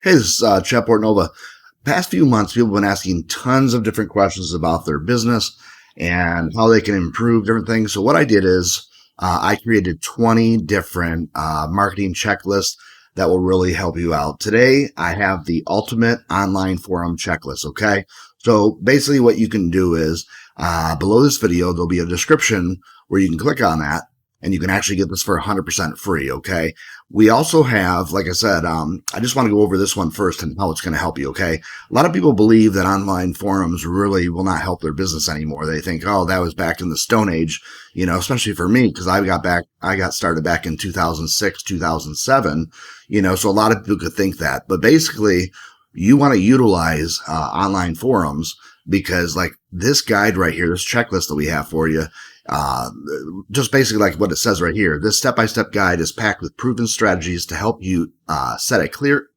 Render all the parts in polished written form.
Hey, this is Chet Portnova. Past few months, people have been asking tons of different questions about their business and how they can improve different things. So what I did is I created 20 different marketing checklists that will really help you out. Today, I have the ultimate online forum checklist. Okay. So basically what you can do is below this video, there'll be a description where you can click on that and you can actually get this for 100% free. Okay. We also have, like I said, I just want to go over this one first and how it's going to help you. Okay. A lot of people believe that online forums really will not help their business anymore. They think, oh, that was back in the Stone Age, especially for me, because I got started back in 2006, 2007, so a lot of people could think that, but basically you want to utilize online forums because like this guide right here, this checklist that we have for you, just basically like what it says right here. This step-by-step guide is packed with proven strategies to help you set clear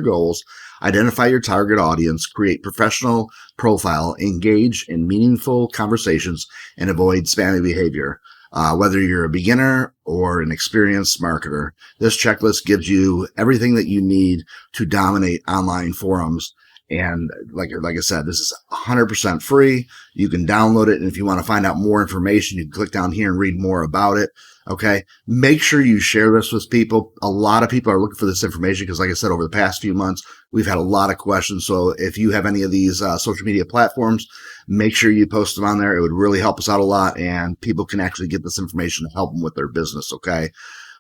goals, identify your target audience, create professional profile, engage in meaningful conversations, and avoid spammy behavior. Whether you're a beginner or an experienced marketer, this checklist gives you everything that you need to dominate online forums. And like I said, this is 100% free. You can download it. And if you want to find out more information, you can click down here and read more about it. Okay. Make sure you share this with people. A lot of people are looking for this information because, like I said, over the past few months, we've had a lot of questions. So if you have any of these social media platforms, make sure you post them on there. It would really help us out a lot, and people can actually get this information to help them with their business. Okay.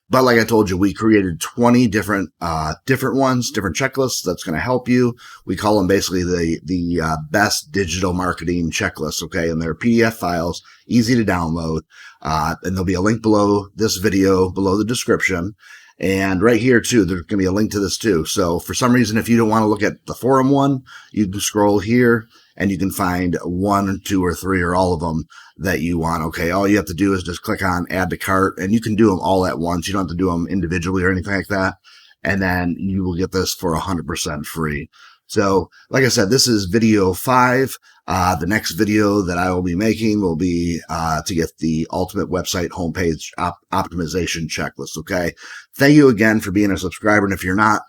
But like I told you, we created 20 different checklists that's going to help you. We call them basically the best digital marketing checklists. Okay. And they're PDF files, easy to download. And there'll be a link below this video, below the description. And right here too, there's going to be a link to this too. So for some reason, if you don't want to look at the forum one, you can scroll here and you can find one, two, or three, or all of them that you want. Okay. All you have to do is just click on add to cart, and you can do them all at once. You don't have to do them individually or anything like that. And then you will get this for 100% free. So like I said, this is video 5. The next video that I will be making will be to get the ultimate website homepage optimization checklist. Okay. Thank you again for being a subscriber. And if you're not,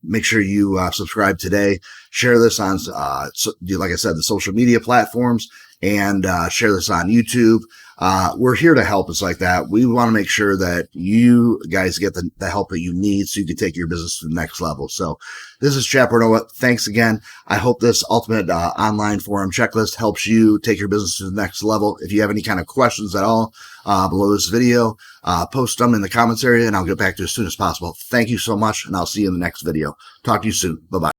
make sure you subscribe today. Share this on, like I said, the social media platforms, and share this on YouTube. We're here to help us like that. We want to make sure that you guys get the help that you need so you can take your business to the next level. So this is Chet Portnova. Thanks again. I hope this ultimate online forum checklist helps you take your business to the next level. If you have any kind of questions at all below this video, post them in the comments area and I'll get back to you as soon as possible. Thank you so much, and I'll see you in the next video. Talk to you soon. Bye-bye.